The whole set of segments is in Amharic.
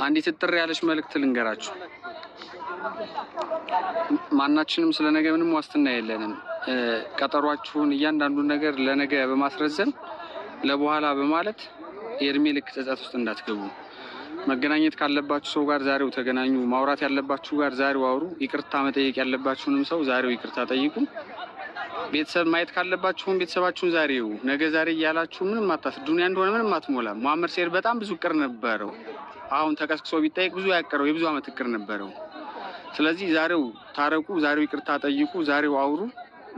አንዲት ጥሪ ያለች መልእክት ልንገራችሁ። ማናችንም ስለ ነገ ምንም ዋስትና የለንም። ቀጠሯችሁን እያንዳንዱን ነገር ለነገ በማስረዘም ለበኋላ በማለት የእድሜ ልክ ጸጸት ውስጥ እንዳትገቡ። መገናኘት ካለባችሁ ሰው ጋር ዛሬው ተገናኙ። ማውራት ያለባችሁ ጋር ዛሬው አውሩ። ይቅርታ መጠየቅ ያለባችሁንም ሰው ዛሬው ይቅርታ ጠይቁ። ቤተሰብ ማየት ካለባችሁም ቤተሰባችሁን ዛሬው ነገ ዛሬ እያላችሁ ምንም አታስ ዱንያ እንደሆነ ምንም አትሞላም። መሐመድ ሰይድ በጣም ብዙ እቅር ነበረው። አሁን ተቀስቅሶ ቢጠይቅ ብዙ ያቀረው የብዙ አመት እቅር ነበረው። ስለዚህ ዛሬው ታረቁ፣ ዛሬው ይቅርታ ጠይቁ፣ ዛሬው አውሩ።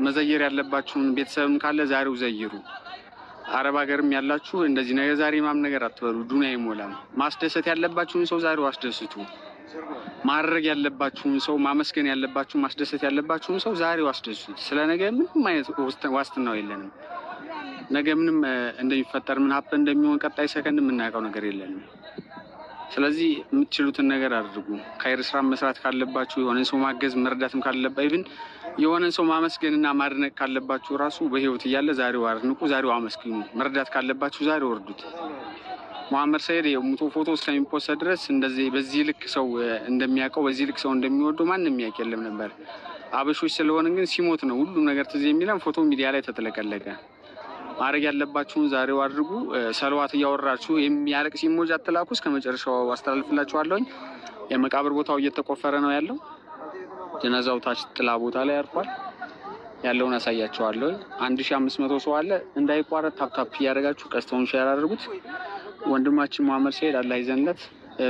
መዘየር ያለባችሁን ቤተሰብም ካለ ዛሬው ዘይሩ። አረብ ሀገርም ያላችሁ እንደዚህ ነገ ዛሬ ማም ነገር አትበሉ። ዱንያ አይሞላም። ማስደሰት ያለባችሁን ሰው ዛሬው አስደስቱ። ማድረግ ያለባችሁን ሰው ማመስገን ያለባችሁን ማስደሰት ያለባችሁን ሰው ዛሬው አስደስቱት። ስለ ነገ ምንም አይነት ዋስትናው የለንም። ነገ ምንም እንደሚፈጠር ምን ሀፕ እንደሚሆን ቀጣይ ሰከንድ የምናውቀው ነገር የለንም። ስለዚህ የምትችሉትን ነገር አድርጉ። ካይር ስራ መስራት ካለባችሁ የሆነ ሰው ማገዝ መርዳትም ካለባችሁ ኢቭን የሆነ ሰው ማመስገንና ማድነቅ ካለባችሁ ራሱ በህይወት እያለ ዛሬው አድንቁ፣ ዛሬው አመስግኑ። መርዳት ካለባችሁ ዛሬው እርዱት። መሐመድ ሰይድ የሙቶ ፎቶ እስከሚፖስት ድረስ እንደዚህ በዚህ ልክ ሰው እንደሚያውቀው በዚህ ልክ ሰው እንደሚወደው ማንም የሚያውቅ የለም ነበር። አበሾች ስለሆነ ግን ሲሞት ነው ሁሉም ነገር ትዝ የሚለን። ፎቶ ሚዲያ ላይ ተጥለቀለቀ። ማድረግ ያለባችሁን ዛሬው አድርጉ። ሰለዋት እያወራችሁ የሚያለቅስ ኢሞጂ አትላኩ። እስከመጨረሻው አስተላልፍላችኋለሁ። የመቃብር ቦታው እየተቆፈረ ነው ያለው። ጀናዛው ታች ጥላ ቦታ ላይ አርፏል። ያለውን አሳያችኋለሁ። 1500 ሰው አለ። እንዳይቋረጥ ታፕታፕ እያደረጋችሁ ቀስተውን ሼር አድርጉት። ወንድማችን መሐመድ ሰይድ አላህ ይዘንለት፣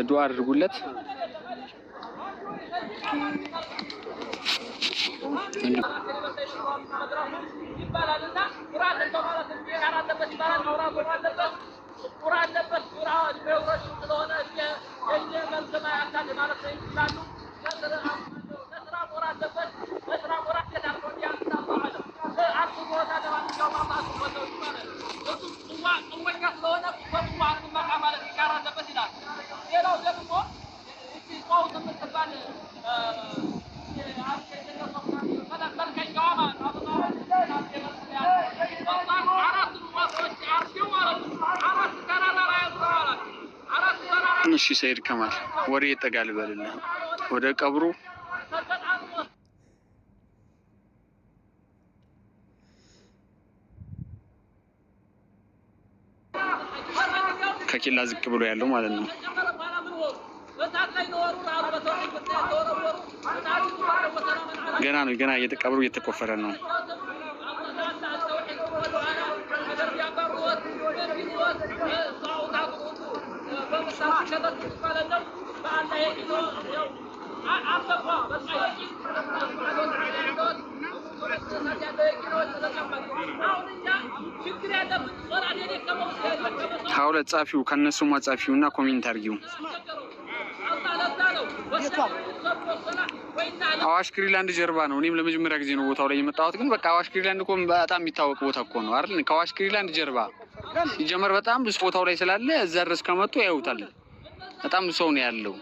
ዱአ አድርጉለት። እሺ ሰይድ ከማል ወሬ ይጠጋል በልልህ ወደ ቀብሩ ከኪላ ዝቅ ብሎ ያለው ማለት ነው። ገና ነው፣ ገና ቀብሩ እየተቆፈረ ነው። ሀውለት ጻፊው ከነሱ ማጻፊውና ኮሜንት አርጊው። አዋሽ ግሪንላንድ ጀርባ ነው። እኔም ለመጀመሪያ ጊዜ ነው ቦታው ላይ የመጣሁት፣ ግን በቃ አዋሽ ግሪንላንድ እኮ በጣም የሚታወቅ ቦታ እኮ ነው አይደል? ከአዋሽ ግሪንላንድ ጀርባ ሲጀመር በጣም ብዙ ቦታው ላይ ስላለ እዛ ድረስ ከመጡ ያዩታል። በጣም ሰው ነው ያለው።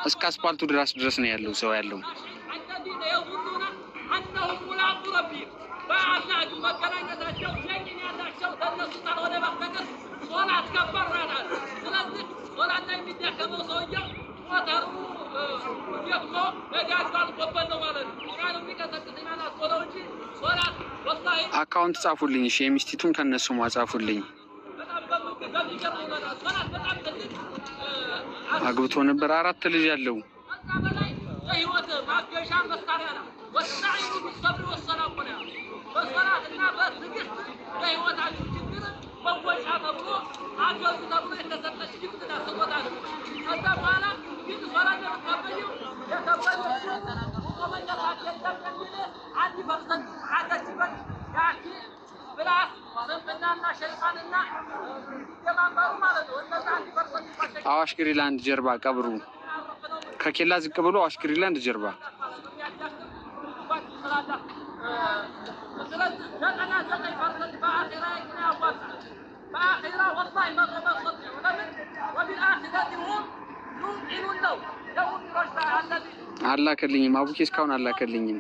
እስከ አስፓልቱ ድረስ ነው ያለው ሰው ያለው። አካውንት ጻፉልኝ። እሺ የሚስቲቱን ከነሱ ማጻፉልኝ። አግብቶ ነበር፣ 4 ልጅ ያለው። አዋሽ ግሪንላንድ ጀርባ ቀብሩ ከኬላ ዝቅ ብሎ አዋሽ ግሪንላንድ ጀርባ አላከልኝም። አቡኪ እስካሁን አላከልኝም።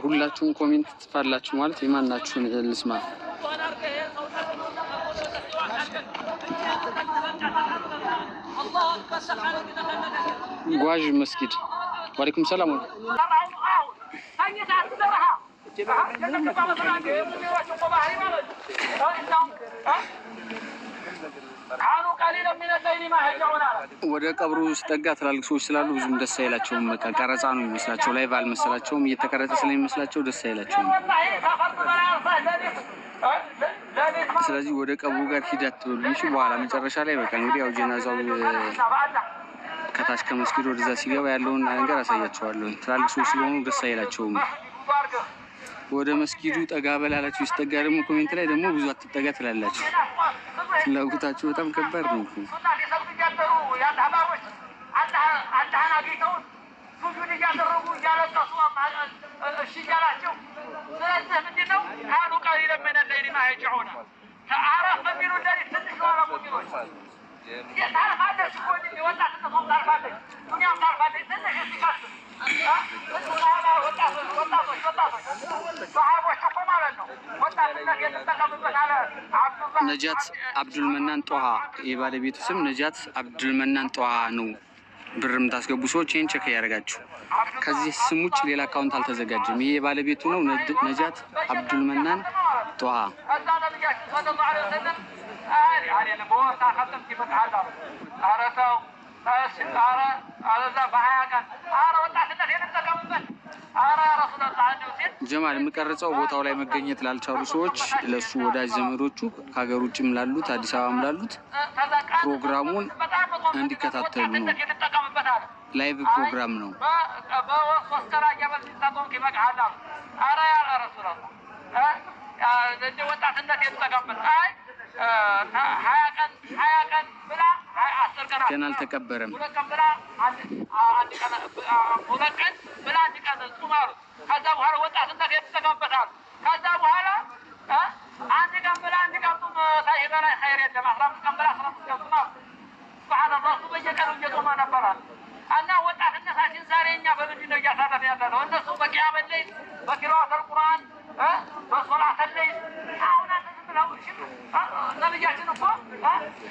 ሁላችሁም ኮሜንት ጽፋላችሁ ማለት የማናችሁን ልስማ። ጓዥ መስጊድ ወአለይኩም ሰላም ወደ ቀብሩ ስጠጋ ትላልቅ ሰዎች ስላሉ ብዙም ደስ አይላቸውም። በቃ ቀረጻ ነው የሚመስላቸው፣ ላይቭ አልመሰላቸውም። እየተቀረጸ ስለሚመስላቸው ደስ አይላቸውም። ስለዚህ ወደ ቀብሩ ጋር ሂድ አትበሉ እንጂ በኋላ መጨረሻ ላይ በቃ እንግዲህ ያው ጀናዛው ከታች ከመስጊዱ ወደዛ ሲገባ ያለውን ነገር አሳያቸዋለሁ። ትላልቅ ሰዎች ስለሆኑ ደስ አይላቸውም። ወደ መስጊዱ ጠጋ በላላችሁ ሲጠጋ ደግሞ ኮሜንት ላይ ደግሞ ብዙ አትጠጋ ትላላችሁ። ፍላጎታችሁ በጣም ከባድ ነው። ነጃት አብዱልመናን ጧሃ የባለቤቱ ስም ነጃት አብዱልመናን ጧሃ ነው። ብር የምታስገቡ ሰዎች ይህን ቼክ ያደርጋችሁ። ከዚህ ስም ውጭ ሌላ አካውንት አልተዘጋጀም። ይሄ የባለቤቱ ነው፣ ነጃት አብዱልመናን ጧሃ። ጀማል የምቀርጸው ቦታው ላይ መገኘት ላልቻሉ ሰዎች፣ ለሱ ወዳጅ ዘመዶቹ ከሀገር ውጭም ላሉት አዲስ አበባም ላሉት ፕሮግራሙን እንዲከታተሉ ነው። ላይቭ ፕሮግራም ነው። ገና አልተቀበረም። ከዛ በኋላ ወጣትነት የተጠቀምበታል። ከዛ በኋላ አንድ ቀን ብላ አንድ ቀን ሳይበላ ኸይር የለም። 15 ቀን ብላ 15 ቀን ጾም ሱብሃንአላህ። እሱ በየቀኑ እየጾመ ነበረ እና ወጣትነታችን ዛሬ እኛ በምንድን ነው እያሳለፍን ያለ ነው? እነሱ በቂያም ለይል በቲላወተል ቁርአን በሶላት ለይል። አሁን አንተ ዝም ብለው ነብያችን እኮ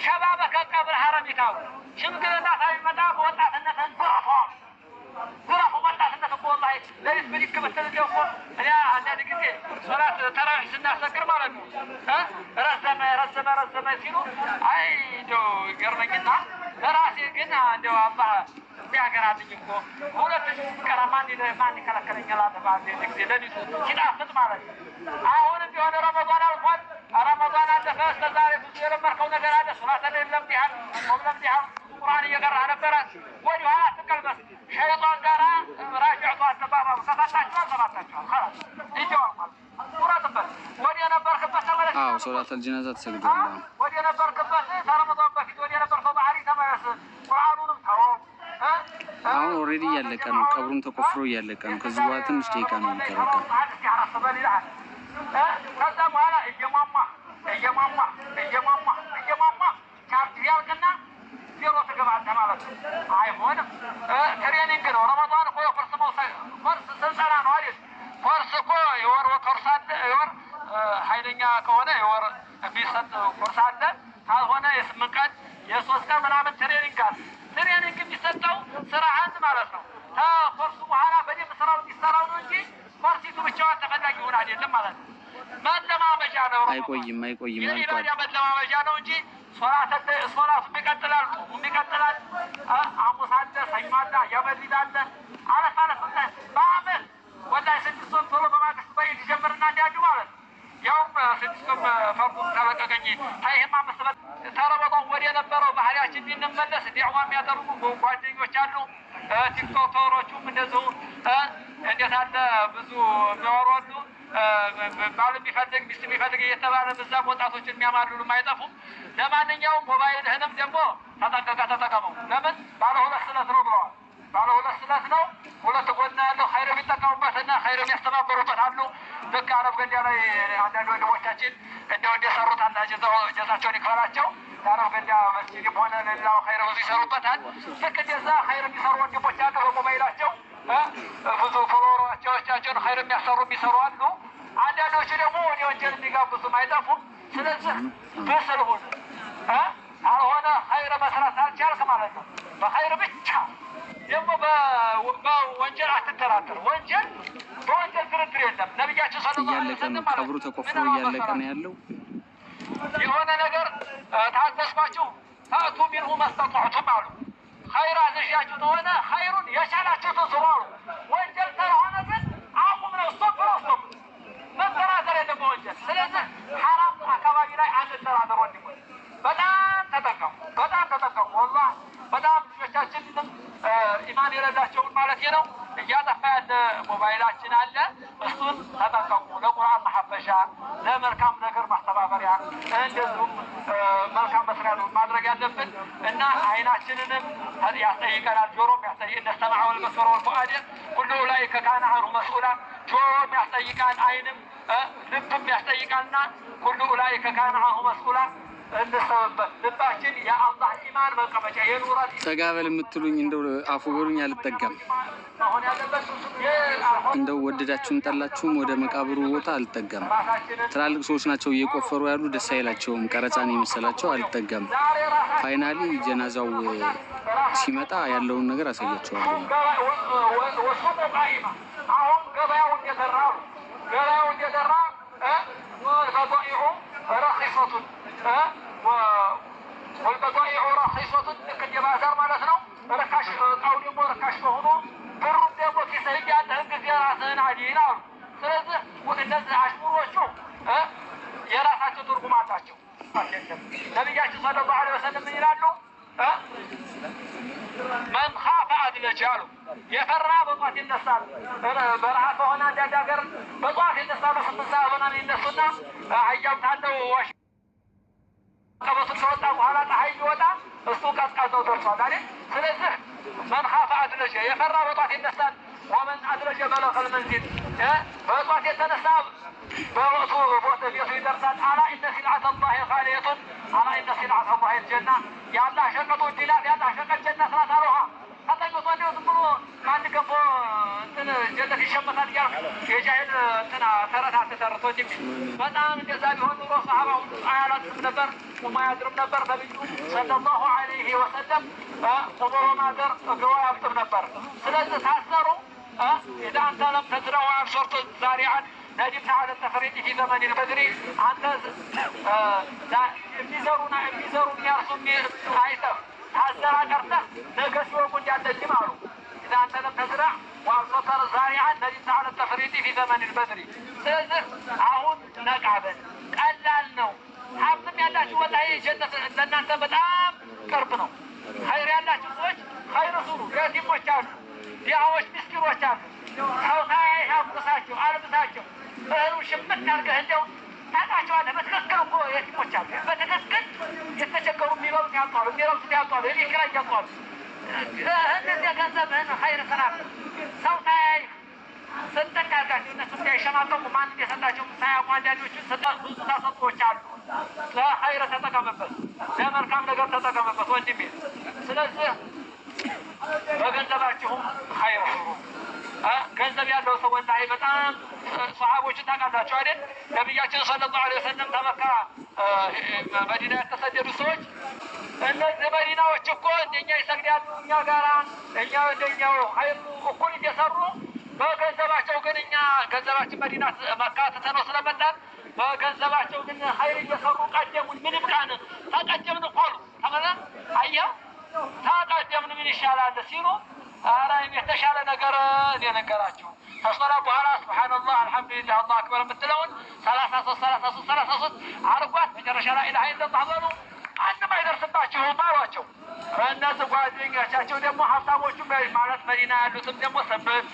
ሸባበከ ቀብር ሐረሚካው ሽምግልና ሳይመጣ በወጣትነት እንዝረፈዋል። ዝረፉ ወጣትነት እኮ ወላሂ ለሊት ብድግ ብትል እኮ እኔ አንዳንድ ጊዜ ሶላት ተራዊህ ስናሰግር ማለት ነው ረዘመ ሲሉ አይ እንደው ይገርመኝና ለራሴ ግን እንደው አላህ እንዲያገራልኝ እኮ ሁለት ቀራ ማን ይከለከለኛል? ጊዜ ለሊቱ ሲጣፍጥ ማለት ነው። አሁንም ቢሆን ረመዷን አልፏል። ረመዷን አለፈ። እስከዛሬ ብዙ የለመድከው ነገር አለ። ሶላት ለምዲሃል ለምዲሃል ቁርአን እየቀራህ ነበረ። ወዲህ ኋላ አትቀልበስ። ሸይጣን ጋራ ራጅዕቱ አተባባሉ ተፋታችኋል خلاص ይጀዋል ቁረጥበት። ወዲህ የነበርክበት ተመለስ። አዎ ሶላተል ጀናዛ ተሰግዷል። ወዲህ የነበርክበት ከረመዷን በፊት ወዲህ የነበርከው ባህሪ ተመለስ። ቁርአኑንም ተወው። አሁን ኦልሬዲ እያለቀ ነው። ቀብሩም ተቆፍሮ እያለቀ ነው። ከዚህ በኋላ ትንሽ ደቂቃ ነው የሚቀረው። ከዛ በኋላ እየሟሟ ቻርጅ ያልቅና ዜሮ ትገባለህ ማለት ነው። አይሆንም። ትሬኒንግ ነው። ረመዷን እኮ ኮርስ ስልጠና ነው አይደል? ኮርስ እኮ የወር ኮርስ አለ። የወር ኃይለኛ ከሆነ የወር የሚሰጥ ኮርስ አለ። ካልሆነ የ8 ቀን የ3 ቀን ምናምን ትሬኒንግ አለ። ትሬኒንግ የሚሰጠው ስራህን ማለት ነው። ከኮርሱ በኋላ በደንብ ስራው እንዲሰራው ነው እንጂ ኮርሲቱ ብቻዋን ተፈላጊ ሆነ አይደለም ማለት ነው። መለማመጃ ነው። አይቆይም የኢባዳ መለማመጃ ነው እንጂ ሶላቱ ይቀጥላል። ይቀጥላል። ሐሙስ አለ፣ ሰኞ አለ፣ የመሊድ አለ። አለፍ በአመት ወላሂ 6 ወር ቶሎ በማግስት በኢድ ጀምርና እንዲያዱ ማለት ነው። ያውም 6 ወር ፈርዱ ተለቀቀኝ። ይህም 5 በት ተረበጣው ወደ የነበረው ባህሪያችን እንድንመለስ ዲዕዋ የሚያደርጉ ጓደኞች አሉ። ቲክቶከሮቹም እንደዚሁ እንዴት አለ ብዙ የሚያወሩ ባል የሚፈልግ ሚስት የሚፈልግ እየተባለ በዛም ወጣቶችን የሚያማልሉ አይጠፉም። ለማንኛውም ሞባይልህንም ደግሞ ተጠቀመው። ለምን ባለ 2 ስለት ነው ብለዋል። ባለ 2 ስለት ነው። 2 ጎን ያለው ኸይር የሚጠቀሙበትና ኸይር የሚያስተባበሩበት አሉ። ልክ አረብ ገንዳ ላይ አንዳንድ ወንድሞቻችን እንደው እንደሰሩት አላህ ጀዛቸውን ይክፈላቸው። የአረብ ገንዳ መስጂድ መስጂድም ሆነ ሌላው ኸይር ብዙ ይሰሩበታል። ልክ እንደዛ ኸይር የሚሰሩ ወንድሞች አሉ በሞባይላቸው ብዙ ፎሎወሮቻቸውን ኸይር የሚያሰሩ የሚሰሩ አሉ። አንዳንዶቹ ደግሞ ወደ ወንጀል የሚጋብዙም አይጠፉም። ስለዚህ ብስል ሁን አልሆነ ኸይር መስራት አልቻልክ ማለት ነው። በኸይር ብቻ ደግሞ በወንጀል አትተራተር። ወንጀል በወንጀል ድርድር የለም። ነቢያችን ሰለላሁ ዐለይሂ ወሰለም ቀብሩ ተቆፍሮ እያለቀ ነው ያለው። የሆነ ነገር ታዘዝኳችሁ ፈእቱ ሚንሁ መስተጣዕቱም አሉ። ኸይር አዘዣችሁ ከሆነ ኸይሩን የቻላችሁትን ስሩ አሉ። ወንጀል ስለሆነ ግን አቁም ነው። ስቶፕ ነው። ስቶፕ መጠራጠር የለም በወንጀል። ስለዚህ ሐራም አካባቢ ላይ አንጠራጠር ወንድሞች። በጣም ተጠቀሙ፣ በጣም ተጠቀሙ። ወላሂ በጣም ልጆቻችንም ኢማን የሌላቸውን ማለት ነው እያጠፋ ያለ ሞባይላችን አለ። እሱን ተጠቀሙ። ለቁርአን ማሐፈሻ፣ ለመልካም ነገር ማስተባበሪያ፣ እንደዚሁም መልካም መስሪያ ነው ማድረግ ያለብን እና አይናችንንም ያስጠይቀናል። ጆሮም ያስጠይቅ እነስተማዐ ወልበሰረ ወልፉአድ ኩሉ ኡላኢከ ካነ ዐንሁ መስኡላ። ጆሮም ያስጠይቃል፣ አይንም ልብም ያስጠይቃልና ኩሉ ኡላኢከ ካነ ዐንሁ መስኡላ። እንሰበበት። ልባችን የአላህ ኢማን መቀመጫ የኑራት ተጋበል የምትሉኝ እንደው አፉ በሉኝ፣ አልጠጋም። እንደው ወደዳችሁም ጠላችሁም ወደ መቃብሩ ቦታ አልጠጋም። ትላልቅ ሰዎች ናቸው እየቆፈሩ ያሉ፣ ደስ አይላቸውም። ቀረጻን የመሰላቸው አልጠጋም። ፋይናሊ ጀናዛው ሲመጣ ያለውን ነገር አሳያቸዋለሁ። አሁን ገበያው እንደተራ ወልበዳኢዑ ረኺሰቱን ወልበዳኢዑ ረኺሰቱን ልክ እንደ ባዛር ማለት ነው። ርካሽ እቃው ደግሞ ርካሽ በሆኑ ብሩም ደግሞ ኪስህ እያለህን ጊዜ ራስህን አዲን አሉ። ስለዚህ እነዚህ አሽሙሮቹ የራሳቸው ትርጉም አላቸው። ነቢያችን ሰለላሁ ዐለይሂ ወሰለም ምን ይላሉ? መን ኻፈ አድለጀ አሉ። የፈራ በጧት ይነሳል። በረሃ ከሆነ አንዳንድ ሀገር በጧት ይነሳሉ። 8 ሰዓት ሆና ይነሱና አህያም ታለው ቀበቱ ከወጣ በኋላ ፀሐይ ይወጣ እሱ ቀዝቃዛው ደርሷል አይደል? ስለዚህ መን ኻፈ አድለጀ የፈራ በጧት ይነሳል። ወመን አድለጀ በለገል መንዚል በጧት የተነሳ በወቅቱ ቦታ ቤቱ ይደርሳል። አላ ኢነ ሲልዓተ ላሂ ኻሊየቱን አላ ኢነ ሲልዓተ ላሂ ልጀና። የአላህ ሸቀጡ ዲላት የአላህ ሸቀጥ ጀነት ናት አሉሃ። ተጠቅቶ እንዲሁ ዝም ብሎ ከአንድ ገቦ እንትን ጀነት ይሸመታል እያልኩ የጃሂል እንትና ተረት አትተርቶ እንጂ በጣም እንደዛ ቢሆን ኑሮ ሰሃባው አያላትም ነበር፣ ማያድርም ነበር። ነቢዩ ሰለላሁ ዐለይሂ ወሰለም ቁሞ በማደር እግሮ ያብጥም ነበር። ስለዚህ ታሰሩ ኢዛ አንተ ለም ተዝራ ወአብሰርተ ዛሪዐን ነዲምተ ዐለ ተፍሪጥ ፊ ዘመን ልበድሪ። አንተ የሚዘሩ የሚያርሱ አይተህ ታዘራ ቀርተህ ነገ ሲወቁ እንዳለጅም አሉ። ኢዛ አንተ ለም ተዝራ ወአብሰርተ ዛሪዐን ነዲምተ ዐለ ተፍሪጥ ፊ ዘመን ልበድሪ። ስለዚህ አሁን ነቃበል ቀላል ነው። ሀብትም ያላችሁ ወላሂ ጀነት ለእናንተ በጣም ቅርብ ነው። ኸይር ያላችሁ ሰዎች ኸይር ስሩ። የቲሞች አሉ፣ ድሃዎች፣ ምስኪኖች አሉ። ሰው ሳያይህ አጉርሳቸው፣ አልብሳቸው። እህሉ ሽምት አድርገህ እንደው ታውቃቸዋለህ። በትክክል እኮ የቲሞች አሉ። በትክክል የተቸገሩ የሚበሉት ያጧሉ፣ የሚለብሱት ያጧሉ፣ የቤት ኪራይ ያጧሉ። እነዚያ ገንዘብህን ኸይር ስራ። ሰው ሳያይህ ስንጥቅ አድርጋቸው እነሱ እንዳይሸማቀቁ ማንም የሰጣቸው ሳያውቁ አንዳንዶችን ብዙ ታሰጦች አሉ። ለኸይር ተጠቀምበት፣ ለመልካም ነገር ተጠቀምበት ወንድሜ። ስለዚህ በገንዘባችሁም ኸይር ስሩ። ገንዘብ ያለው ሰው ወላሂ በጣም ሰሃቦችን ታውቃላችሁ አይደል? ነቢያችን ሰለላሁ ዐለይሂ ወሰለም ተመካ መዲና የተሰደዱ ሰዎች እነዚህ መዲናዎች እኮ እንደኛ ይሰግዳሉ እኛ ጋራ እኛ እንደኛው ኸይር እኩል እየሰሩ በገንዘባቸው ግን እኛ ገንዘባችን መዲና መካ ትተነው ስለመጣን በገንዘባቸው ግን ኸይር እየሰሩ ቀደሙን። ምንም ቃን ተቀደምን እኮ አሉ። ተመለም አየህ ተቀደምን ምን ይሻላል ሲሉ ኧረ የተሻለ ነገር እኔ ነገራችሁ። ከሶላ በኋላ ሱብሓነላህ አልሐምዱሊላህ አላሁ አክበር የምትለውን 33 አርጓት መጨረሻ ላይ ኢላሀ ኢለላህ በሉ። አንድም አይደርስባችሁም አሏቸው። እነዚህ ጓደኞቻቸው ደግሞ ሀብታሞቹ ማለት መዲና ያሉትም ደግሞ ሰበት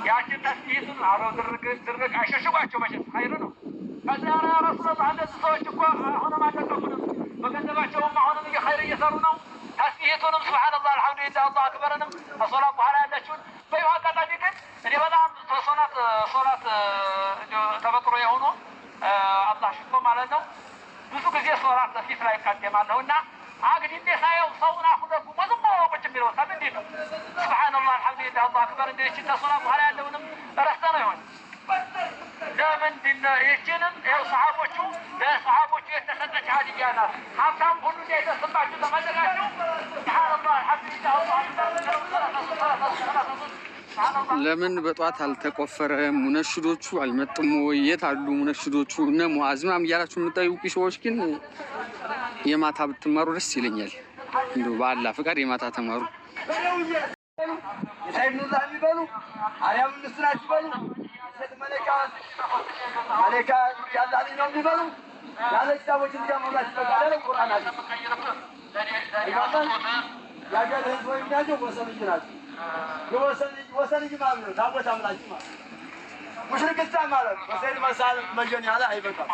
ያችን ተስቢቱን አሮ ድርቅ አይሸሽጓቸው። መቼም ኸይር ነው። ከዚያ ያ ረሱላህ እንደዚህ ሰዎች እኮ አሁንም አልለቀቁንም፣ በገንዘባቸውም አሁንም ኸይር እየሰሩ ነው። ተስቢቱንም ሱብሓነላህ አልሐምዱሊላህ አላሁ አክበርንም ከሶላት በኋላ ያለችውን በይሁ አጋጣሚ ግን እኔ በጣም ሶላት ተፈጥሮ የሆኑ አላህ ሽቶ ማለት ነው ብዙ ጊዜ ሶላት ፊት ላይ ይቀደማለሁ እና عقد إني سايو صونا خذكم وزموا وقتم يروح كمدينه سبحان الله الحمد لله الله أكبر إني شيء تصنع ولا عندهم رحتنا يوم دامن دين يجنن يا صحابوچو ده صحابوچو يتسدج عاديانا حتى كل ده إذا سمعتوا لما تقاشوا سبحان الله الحمد لله ለምን በጧት አልተቆፈረም? ሙነሽዶቹ አልመጡም ወይ? የት አሉ ሙነሽዶቹ? እነ ሙአዝማም እያላችሁ የምትጠይቁ ሰዎች ግን የማታ ብትማሩ ደስ ይለኛል። እንደው በአላህ ፍቃድ የማታ ተማሩ። የሳይኑላ የሚበሉ አርያም ምስራች ይበሉ መለካ ያላሊ ነው የሚበሉ ያለ ኪታቦች እንዲያመላች በቃለ ቁርአን አለ ያገለ ህዝብ የሚያጀው ወሰን ይችላል ወሰን ይማም ነው ታቦት አምላክ ማለት ሙሽሪክታ ማለት ወሰን መሳል መጀን ያለ አይበቃም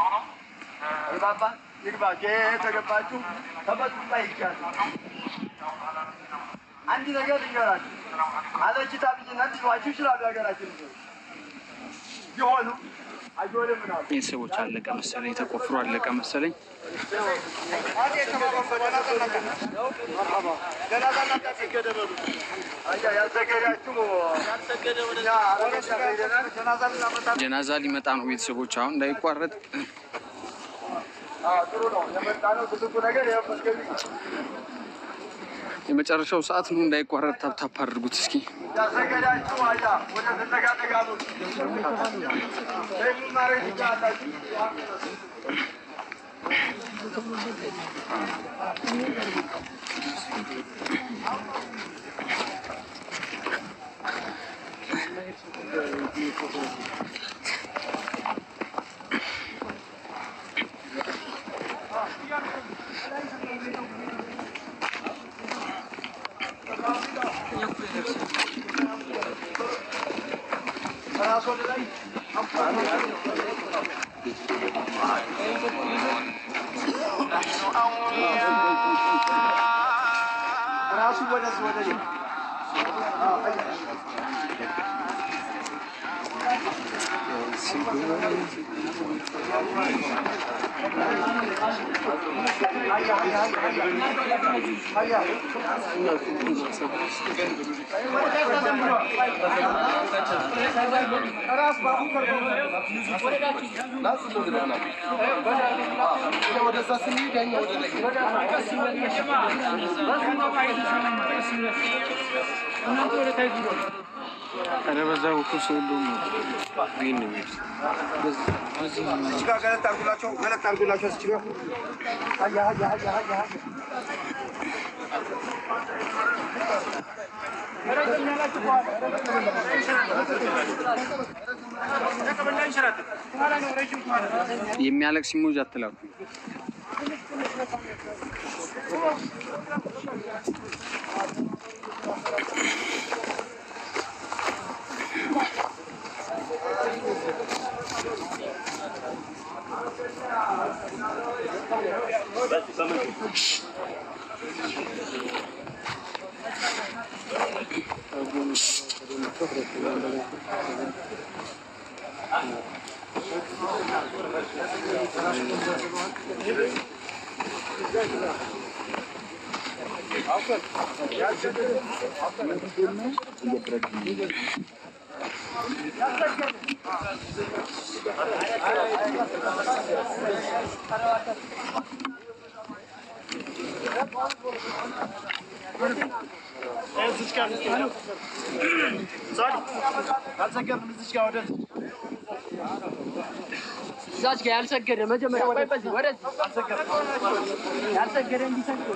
ባባ ይግባ ከተገባችሁ ተበጥጣ ይቻላል አንድ ነገር ይገራችሁ አለ ኪታብ ይነጥ ይዋችሁ ይችላል ያገራችሁ ይሆኑ አይጆልም ነው ቤተሰቦች አለቀ መሰለኝ ተቆፍሮ አለቀ መሰለኝ ጀናዛ ሊመጣ ነው ቤተሰቦች አሁን እንዳይቋረጥ ጥሩ ነው የመጣ ነው ትልቁ ነገር የመስገድ የመጨረሻው ሰዓት ነው እንዳይቋረጥ ታፕ አድርጉት እስኪ ያሰገዳችሁ አያ ወደ ተዘጋደጋሉ ለምን ማረግ ይቻላል ራሱ ወደ أنا بزاو كوسولو مين نبيس ጋር ገለጥ አድርጉላቸው እስኪ ሀያ የሚያለቅስ ኢሞጂ አትላኩ ዛች ጋር ያልሰገደ መጀመሪያ ወደዚህ ያልሰገደ እንዲሰግድ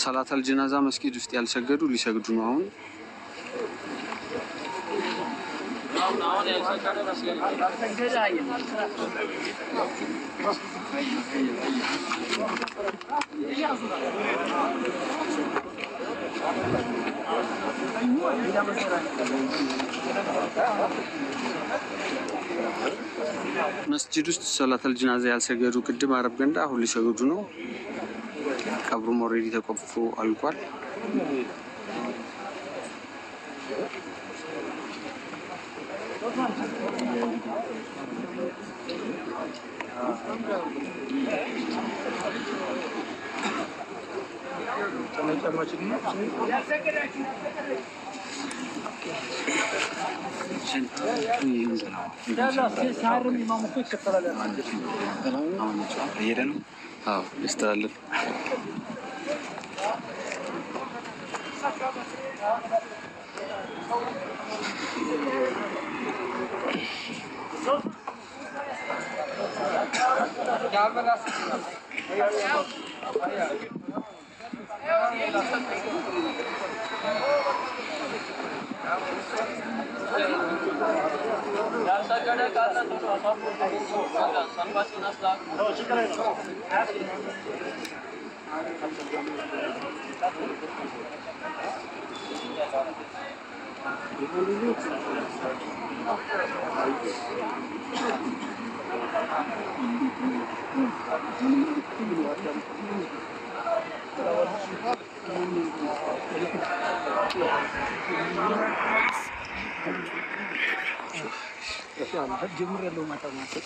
ሰላተል ጀናዛ መስጊድ ውስጥ ያልሰገዱ ሊሰግዱ ነው አሁን መስጂድ ውስጥ ሰላተል ጀናዛ ያልሰገዱ ቅድም አረብ ገንዳ አሁን ሊሰግዱ ነው ቀብሩ ኦሬዲ ተቆፍሮ አልቋል يستلف جمهور له ما تمسك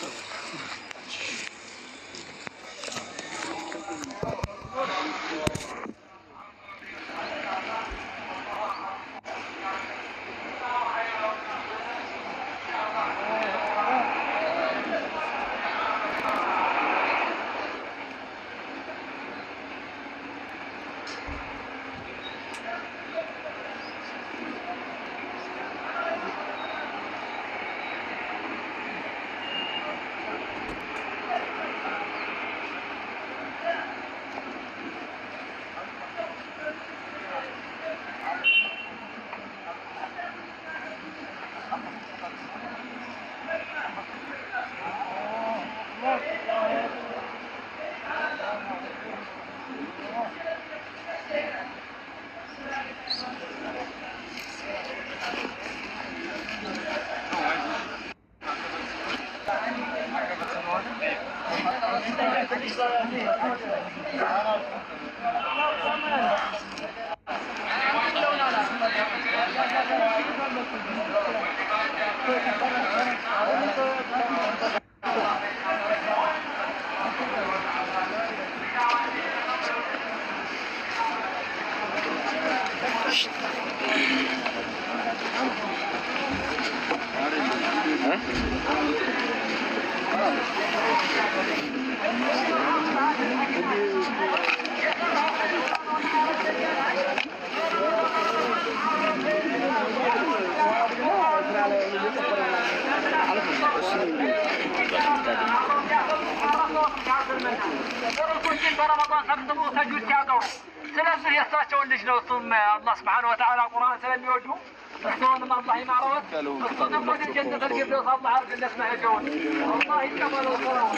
الله سبحانه وتعالى قرآن سلام يوجهه الصوم من الله معروف الصوم من الجنة القبلة الله عارف اللي اسمها جون الله يكمل الصلاة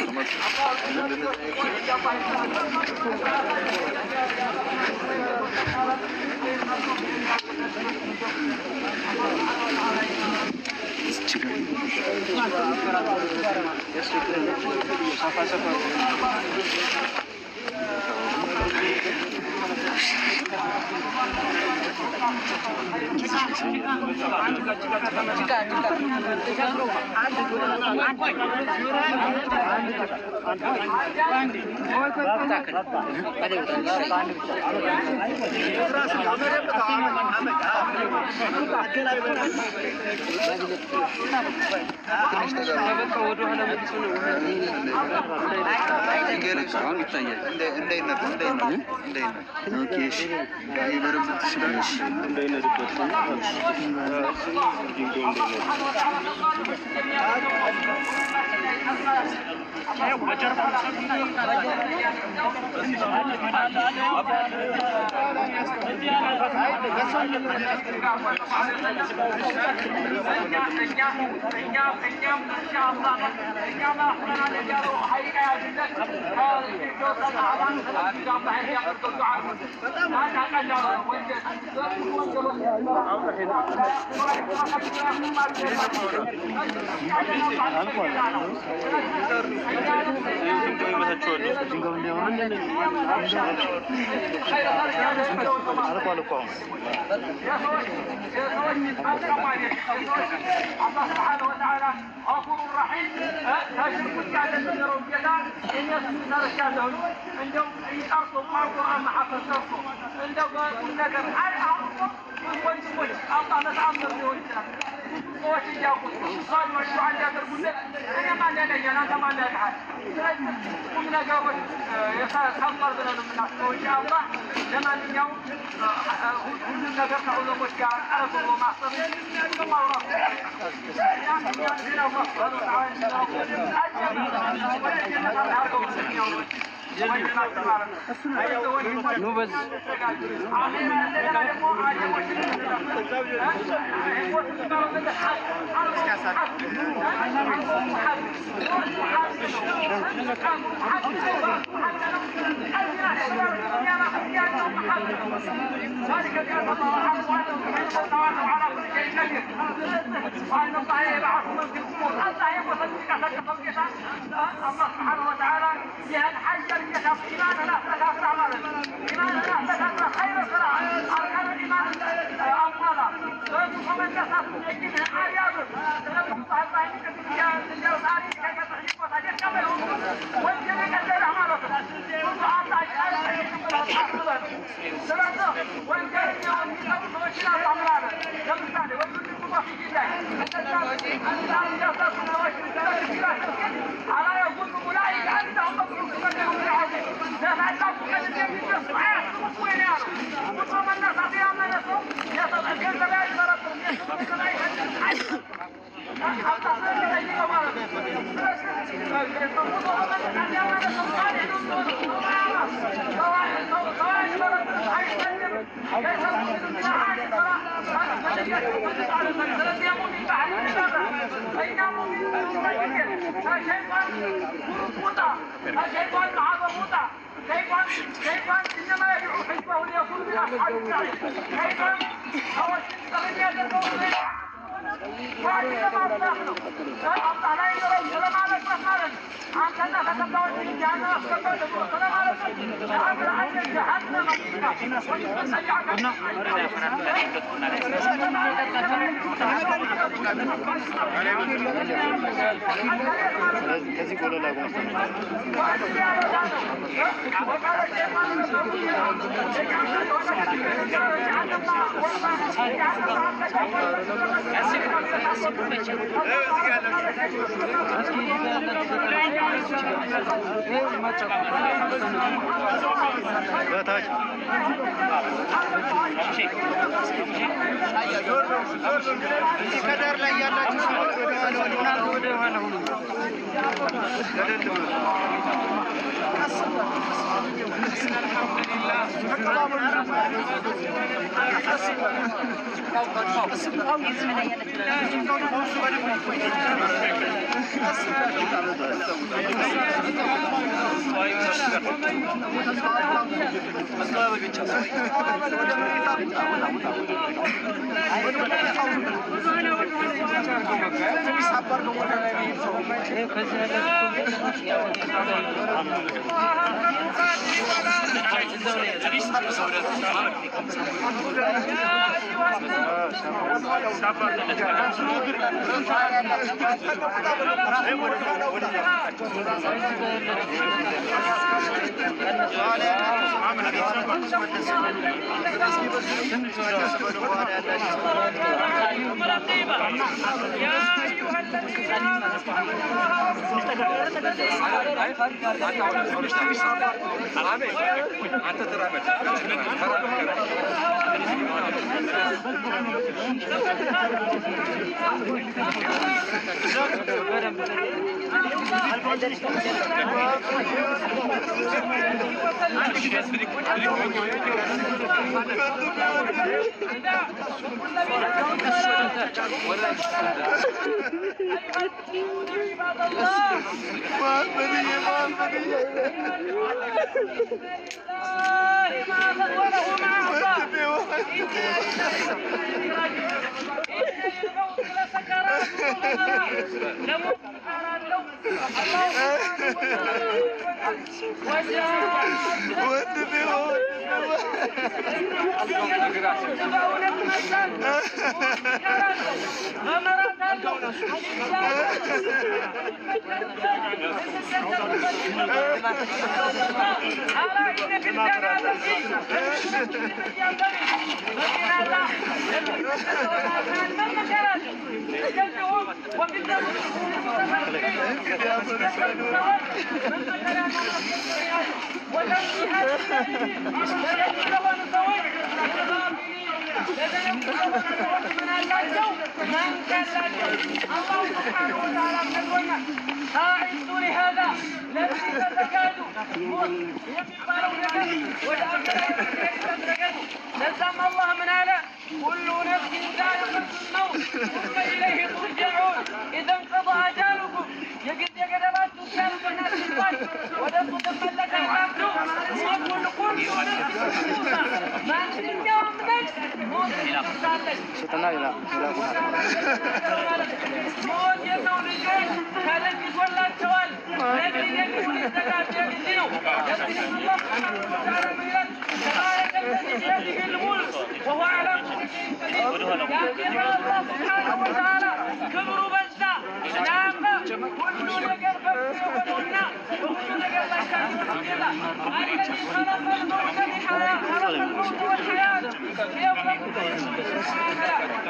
Okay.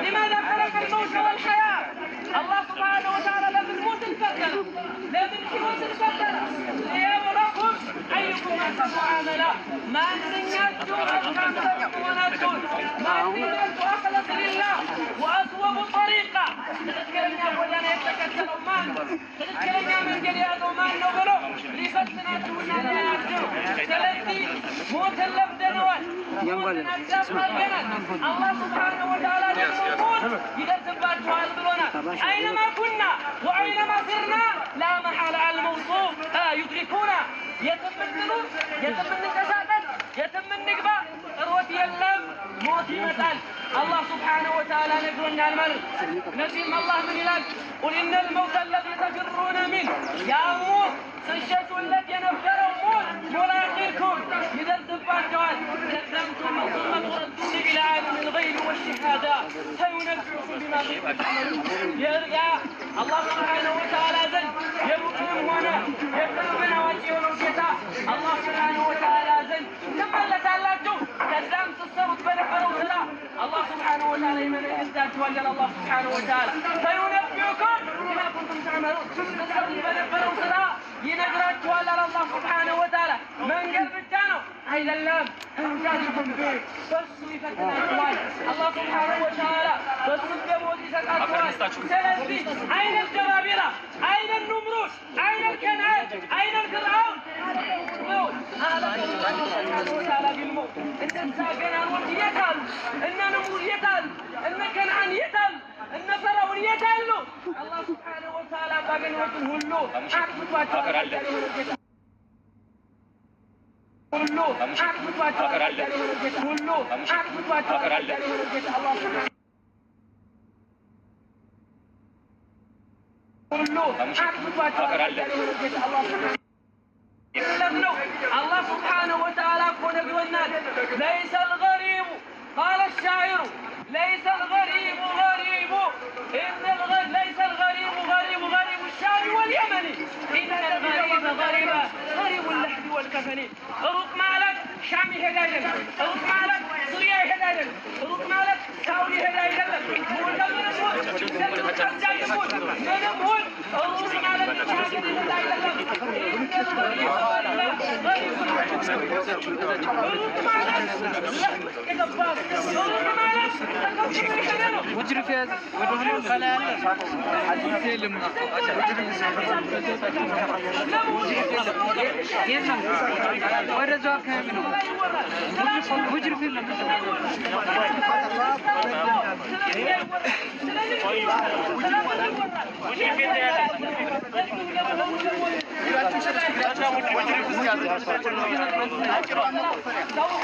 لماذا خلق الموت والحياة؟ الله سبحانه وتعالى لم يموت البشر، لم يموت البشر ليبلغكم أيكم أحسن عملا. ما نيته أخلص ونتون، ما نيته أخلص لله وأصوب طريقة. تذكرني أولا يتكتل أمان، تذكرني من جرياد أمان نبلو لفتنا تونا لأجر. ثلاثي موت اللبدنوان موت الأجر الله سبحانه وتعالى يقول إذا تباتوا البلونا أينما كنا وأينما سرنا لا محالة الموصوف يدركونا. يتمنون يتمن التساعد يتمن نقبة الروت يلم موت يمثال. الله سبحانه وتعالى نقولنا الملك نسيم الله من إلال قل إن الموت الذي تفرون منه يا موت سنشت الذي ينفر موت ملاقيكم إذا الزبان جوال كذبتم ثم تردون إلى عالم الغيب والشهادة سينبئكم بما كنتم تعملون. يا الله سبحانه وتعالى زل يبكون هنا يبكون وجهه الكتاب. الله سبحانه وتعالى زل تملت علىكم كذاب تصرف بنفروا سلا. الله سبحانه وتعالى من يزداد وجل الله سبحانه وتعالى سينبئكم بما كنتم تعملون. تصرف بنفروا سلا ينقرأت ولا الله سبحانه وتعالى من قلب الجانب أين اللام أنجازكم به بس يفتنا أجوال. الله سبحانه وتعالى بس بموجزة أجوال. ثلاثي أين الجبابرة أين النمرود أين الكنعان أين الفرعون هذا الله سبحانه وتعالى بالموت. إن ساقنا نمرود يتال إن نمرود يتال إن كنعان يتال إن فرعون يتال. الله سبحانه وتعالى باقي نوتن هلو أكبر الله سبحانه وتعالى ليس الغريب قال الشاعر ليس الغريب غريب ليس الغريب غريب الشام واليمن إن الغريب غريب اللحد والكفن. رق مالك ሻም ይሄድ አይደለም። ሩቅ ማለት ሱሪያ ይሄድ አይደለም። ሩቅ ማለት ሳውዲ ይሄድ አይደለም።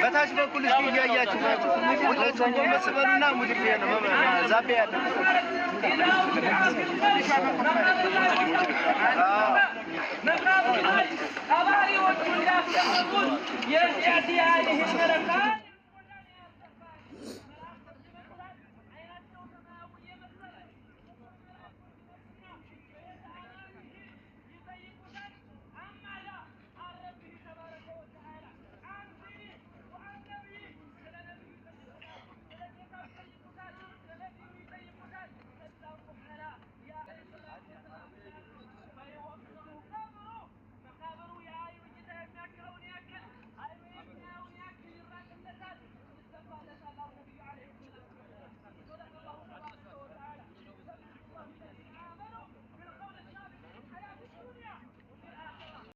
በታች በኩል እስኪ እያያችሁ ወደዛኛው መስበሩና ሙድፍ ያለው ዛቢያ ያለው አባሪዎቹ እንዳስቀመጡት የዚያ ይህን መረቃ